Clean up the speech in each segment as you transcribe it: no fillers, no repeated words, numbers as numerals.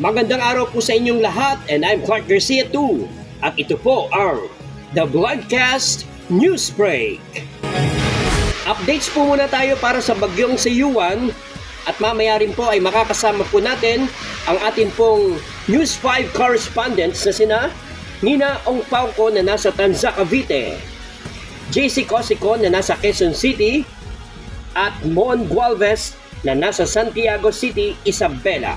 Magandang araw po sa inyong lahat, and I'm Clark Garcia too. At ito po ang The Broadcast News Break. Updates po muna tayo para sa bagyong si Yuan, at mamaya rin po ay makakasama po natin ang atin pong News 5 correspondents na sina Nina Ongpauco na nasa Tanza, Cavite, JC Cosico na nasa Quezon City, at Mon Gualvez na nasa Santiago City, Isabela.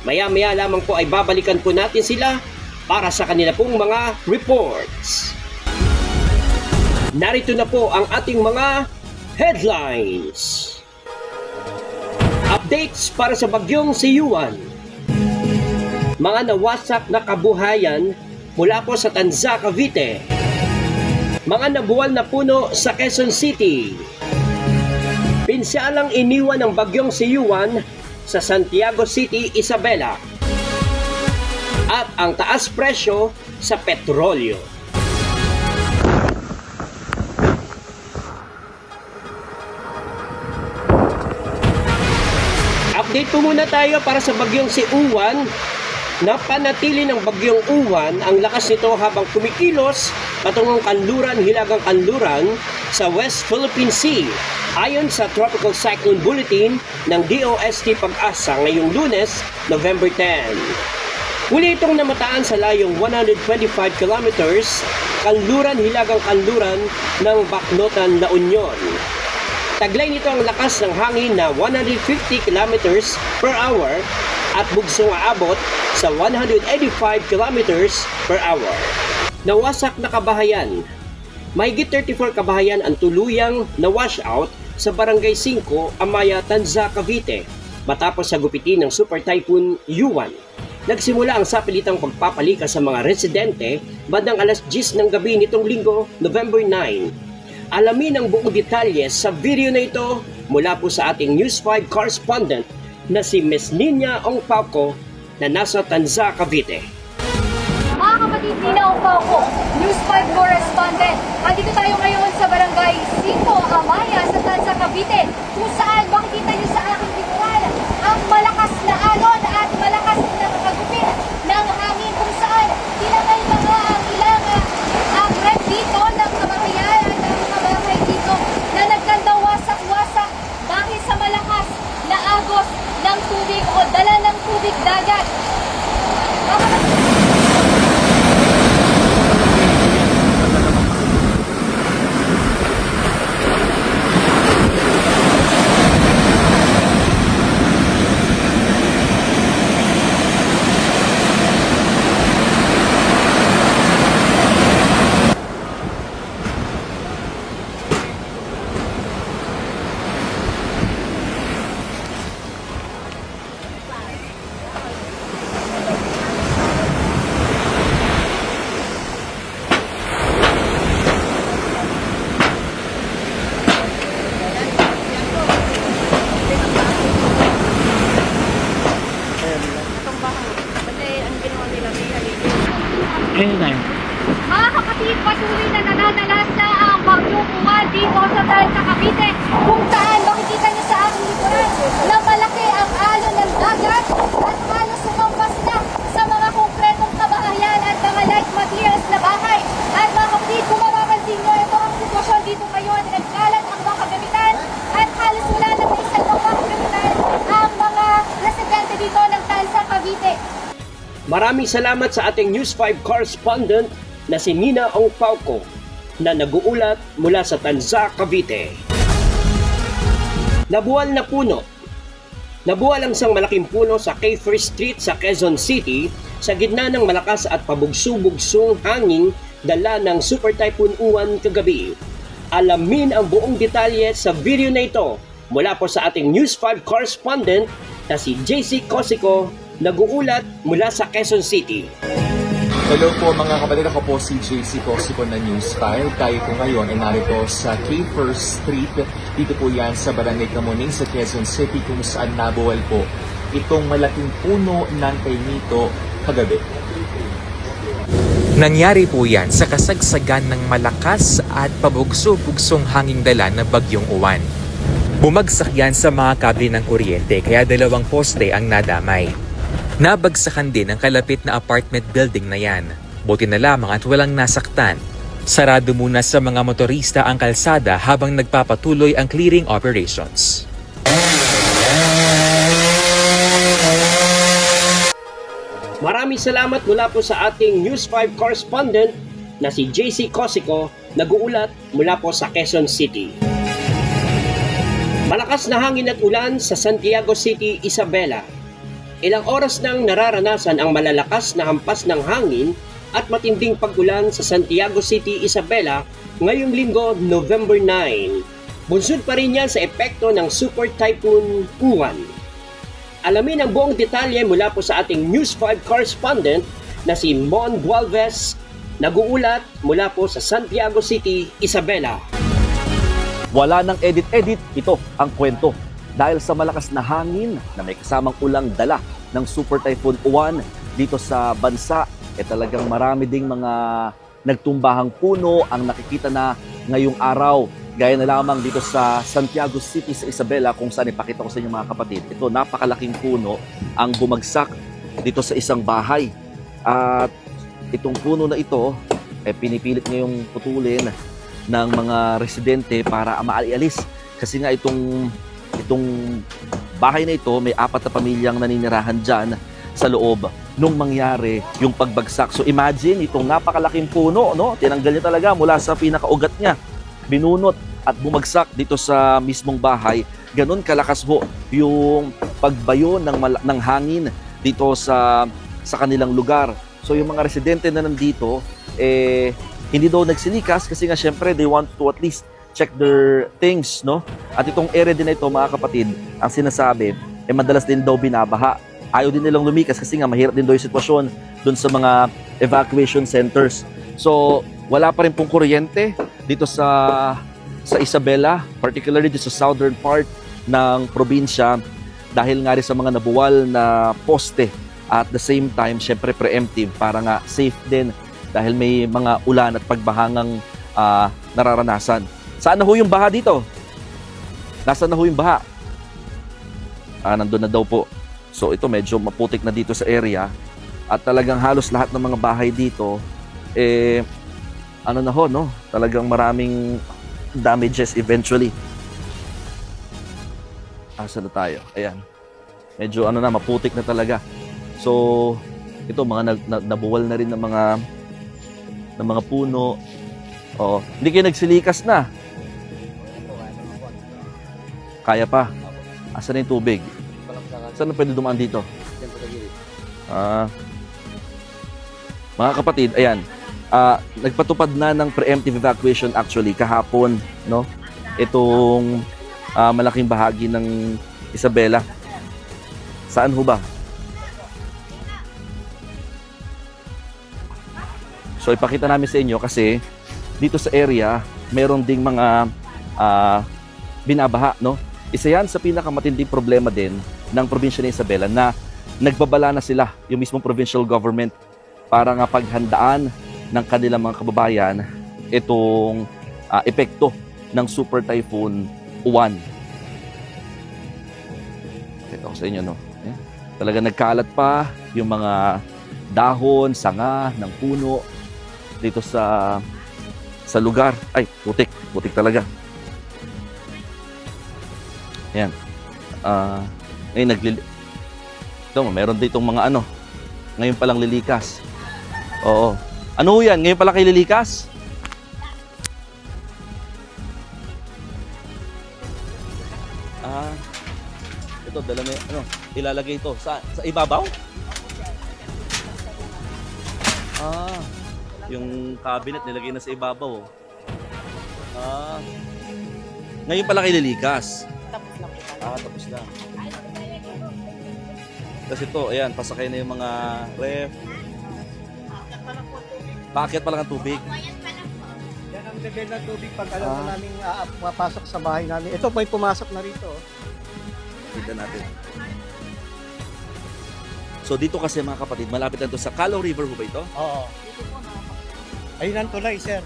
Maya-maya lamang po ay babalikan po natin sila para sa kanila pong mga reports. Narito na po ang ating mga headlines. Updates para sa bagyong si Yuan. Mga nawasak na kabuhayan mula po sa Tanza, Cavite. Mga nabuwal na puno sa Quezon City. Pinsalang iniwan ng bagyong si Yuan sa Santiago City, Isabela. At ang taas presyo sa petrolyo. Update po muna tayo para sa bagyong si Uwan. Napanatili ng bagyong Uwan ang lakas nito habang kumikilos patungong kanluran, hilagang kanluran sa West Philippine Sea. Ayon sa Tropical Cyclone Bulletin ng DOST Pag-asa ngayong Lunes, November 10. Muli itong namataan sa layong 125 kilometers, kanluran, hilagang kanluran ng Bacnotan, La Union. Taglay nito ang lakas ng hangin na 150 kilometers per hour at bugsong aabot sa 185 kilometers per hour. Nawasak na kabahayan. Mahigit 34 kabahayan ang tuluyang na-wash out sa Barangay 5, Amaya, Tanza, Cavite matapos sagupitin ng Super Typhoon Yuan. Nagsimula ang sapilitang pagpapalika sa mga residente bandang alas 10 ng gabi nitong Linggo, November 9. Alamin ang buong detalye sa video na ito mula po sa ating News 5 correspondent na si Ms. Nina Ongpauco na nasa Tanza, Cavite. Mga kapatid, Nina Ongpauco, News 5 correspondent. Andito tayo ngayon sa Barangay 5, Amaya, sa Tanza, Cavite, kung saan makikita niyo sa aking likuran ang malakas na alon at malakas na kagupit ng hangin, kung saan tinangay mga ang ilang ang red dito ng kabahayan at ang mga bahay dito na nagkanda wasak-wasak dahil sa malakas na agos ng tubig o dala ng tubig dagat. Mga kapatid, patuloy na nananalasa ang bagyong Uwan dito sa Tanza, Cavite, kung saan makikita niyo sa aking likuran na malaki ang alon ng dagat at halos sumampas na sa mga konkretong kabahayan at mga light materials na bahay. At mga kapatid, kung mapapansin niyo, ito ang sitwasyon dito ngayon, nagkalat ang mga kagamitan at halos wala na isang mga kagamitan ang mga residente dito ng Tanza, Cavite. Maraming salamat sa ating News 5 correspondent na si Nina Ongpauco na nag-uulat mula sa Tanza, Cavite. Nabuwal na puno. Nabuwal ang isang malaking puno sa Kiefer Street sa Quezon City sa gitna ng malakas at pabugso-bugsong hangin dala ng Super Typhoon Uwan kagabi. Alamin ang buong detalye sa video na ito mula po sa ating News 5 correspondent na si JC Cosico, nag-uulat mula sa Quezon City. Hello po mga kapatid, ako po si JC Cosico na News 5. Tayo po ngayon ay narito sa Kiefer Street. Dito po yan sa Barangay Camuning sa Quezon City kung saan nabuwal po itong malaking puno ng kainito kagabi. Nangyari po yan sa kasagsagan ng malakas at pabugso-bugsong hanging dala ng bagyong Uwan. Bumagsak yan sa mga kable ng kuryente kaya 2 poste ang nadamay. Nabagsakan din ang kalapit na apartment building na yan. Buti na lamang at walang nasaktan. Sarado muna sa mga motorista ang kalsada habang nagpapatuloy ang clearing operations. Maraming salamat mula po sa ating News 5 correspondent na si JC Cosico, nag-uulat mula po sa Quezon City. Malakas na hangin at ulan sa Santiago City, Isabela. Ilang oras nang nararanasan ang malalakas na hampas ng hangin at matinding pag-ulan sa Santiago City, Isabela ngayong linggo, November 9. Bunsod pa rin yan sa epekto ng Super Typhoon Uwan. Alamin ang buong detalye mula po sa ating News 5 correspondent na si Mon Gualvez, nag-uulat mula po sa Santiago City, Isabela. Wala nang edit-edit, ito ang kwento. Dahil sa malakas na hangin na may kasamang ulang dala ng Super Typhoon Uwan dito sa bansa, talagang marami ding mga nagtumbahang puno ang nakikita na ngayong araw. Gaya na lamang dito sa Santiago City sa Isabela kung saan ipakita ko sa inyo mga kapatid. Ito, napakalaking puno ang bumagsak dito sa isang bahay. At itong puno na ito, pinipilit ngayong putulin ng mga residente para maalialis. Kasi nga itong bahay na ito, may 4 na pamilyang naninirahan dyan sa loob nung mangyari yung pagbagsak. So imagine itong napakalaking puno, no? Tinanggal niya talaga mula sa pinakaugat niya. Binunot at bumagsak dito sa mismong bahay. Ganon kalakas ho yung pagbayo ng hangin dito sa kanilang lugar. So yung mga residente na nandito, hindi daw nagsilikas kasi nga syempre they want to at least check their things, no? At itong area din na ito, mga kapatid, ang sinasabi, madalas din daw binabaha. Ayaw din nilang lumikas kasi nga mahirap din daw yung sitwasyon dun sa mga evacuation centers. So wala pa rin pong kuryente dito sa Isabela, particularly dito sa southern part ng probinsya dahil nga rin sa mga nabuwal na poste. At the same time, syempre preemptive para nga safe din dahil may mga ulan at pagbahangang nararanasan. Saan na ho yung baha dito? Nasaan na ho yung baha? Nandun na daw po. So ito medyo maputik na dito sa area at talagang halos lahat ng mga bahay dito ano na ho, no? Talagang maraming damages eventually. Asa na tayo? Ayan. Medyo maputik na talaga. So ito mga nabuwal na rin ng mga puno. Oh, hindi kayo nagsilikas na. Kaya pa. Asa na yung tubig? Saan na pwede dumaan dito? Mga kapatid, ayan. Nagpatupad na ng preemptive evacuation actually kahapon, no? Itong malaking bahagi ng Isabela. Saan ho ba? So ipakita namin sa inyo kasi dito sa area meron ding mga binabaha, no? Isa yan sa pinakamatinding problema din ng probinsya ng Isabela na nagbabala na sila, yung mismong provincial government, para nga paghandaan ng kanilang mga kababayan itong epekto ng Super Typhoon Uwan. Ito ko sa inyo, no? Talaga nagkalat pa yung mga dahon, sanga ng puno dito sa lugar. Ay, putik talaga. Ayan. Ngayon ito, meron ditong mga ngayon palang lilikas. Oo. Ano yan? Ngayon pala kayo lilikas? Ito, dala mo ilalagay ito. Sa ibabaw? Yung cabinet nilagay na sa ibabaw. Ngayon pala kayo lilikas? Tapos na po. Tapos na. Kasi ito, ayan, pasakay na yung mga ref. Paakyat pa lang ang tubig. Yan ang level ng tubig pag alam na namin mapasok sa bahay namin. Ito po ay pumasok na rito. Kita natin. So dito kasi mga kapatid, malapit na ito sa Calao River ho ba ito? Oo. Ayun ang tulay, sir.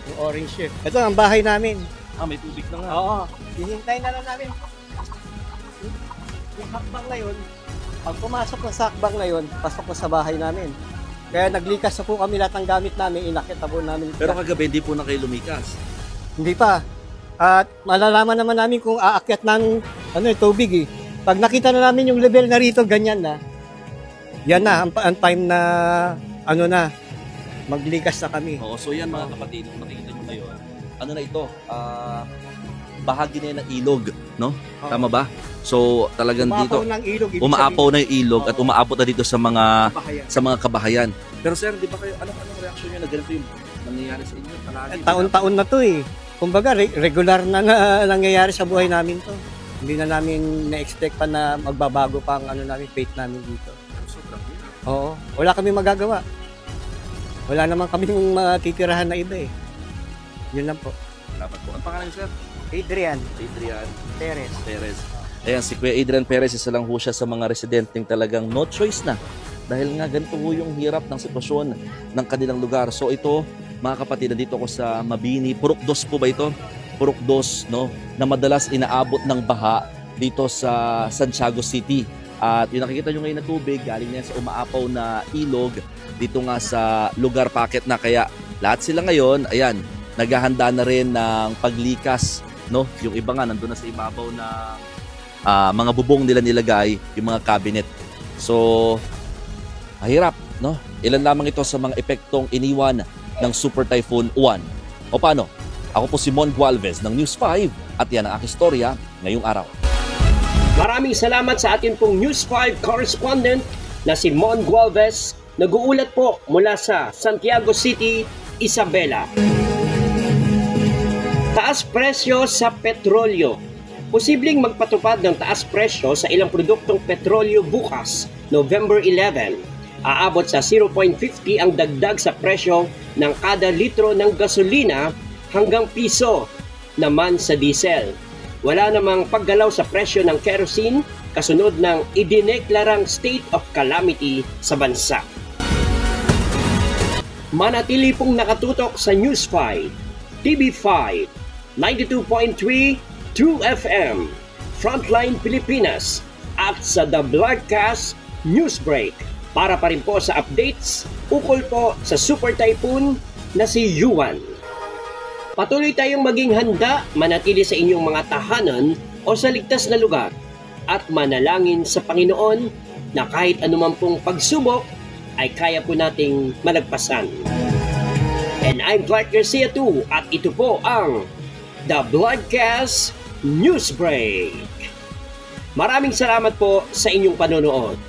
Yung orange shift. Ito ang bahay namin. May tubig na nga. Oo. Hihintay na lang namin. Yung hakbang na yun, Pag pumasok ng sakbang na yun, pasok ko sa bahay namin. Kaya naglikas na po kami lahat ng gamit namin, inakit na po namin. Pero kagabi, hindi po na kayo lumikas. Hindi pa. At malalaman naman namin kung aakyat ng tubig eh. Pag nakita na namin yung level na rito, ganyan na. Yan na, ang time na maglikas na kami. Oo, so yan mga kapatid, kung nakikita nyo ngayon, ano na ito, bahagi na yan ng ilog, no? Tama ba? So talagang dito, Umaapaw ng ilog. ibig umaapaw na yung ilog at Oo. umaabot na dito sa mga sabihin, kabahayan. Pero sir, di ba kayo, anong reaksyon nyo na ganito yung nangyayari sa inyo? Palagi ba? taon-taon na to eh. Kumbaga, regular na nangyayari sa buhay namin to. Hindi na namin na-expect pa na magbabago pa ang namin, faith namin dito. Sobrang hirap. Oo, wala kami magagawa. Wala naman kami matitirahan na iba eh. Yun lang po. Salamat po. Ang pangalan niyo, sir? Adrian Adrian Perez. Perez. Ayan, si Kuya Adrian Perez, isa lang ho siya sa mga residenteng talagang no choice na. Dahil nga ganito ho yung hirap ng sitwasyon ng kanilang lugar. So ito, mga kapatid, nandito ko sa Mabini. Purok 2 po ba ito? Purok 2, no? Na madalas inaabot ng baha dito sa Santiago City. At yung nakikita nyo ngayon na tubig, galing na sa umaapaw na ilog dito nga sa lugar packet na. Kaya lahat sila ngayon, ayan, naghahanda na rin ng paglikas, no? Yung iba nga nandun na sa ibabaw ng mga bubong nila nilagay, yung mga cabinet. So, mahirap, no? Ilan lamang ito sa mga epektong iniwan ng Super Typhoon Uwan. O paano? Ako po si Mon Gualvez ng News 5 at yan ang aking storya ngayong araw. Maraming salamat sa atin pong News 5 correspondent na si Mon Gualvez, nag-uulat po mula sa Santiago City, Isabela. Taas presyo sa petrolyo. Posibleng magpatupad ng taas presyo sa ilang produktong petrolyo bukas, November 11. Aabot sa 0.50 ang dagdag sa presyo ng kada litro ng gasolina hanggang piso naman sa diesel. Wala namang paggalaw sa presyo ng kerosene kasunod ng idineklarang state of calamity sa bansa. Manatili pong nakatutok sa News 5, TV5, 92.3, True FM, Frontline Pilipinas, at sa The Broadcast Newsbreak. Para pa rin po sa updates ukol po sa Super Typhoon na si Yuan. Patuloy tayong maging handa, manatili sa inyong mga tahanan o sa ligtas na lugar at manalangin sa Panginoon na kahit anuman pong pagsubok ay kaya po nating malagpasan. And I'm Clark Garcia too, at ito po ang The Broadcast Newsbreak. Maraming salamat po sa inyong panonood.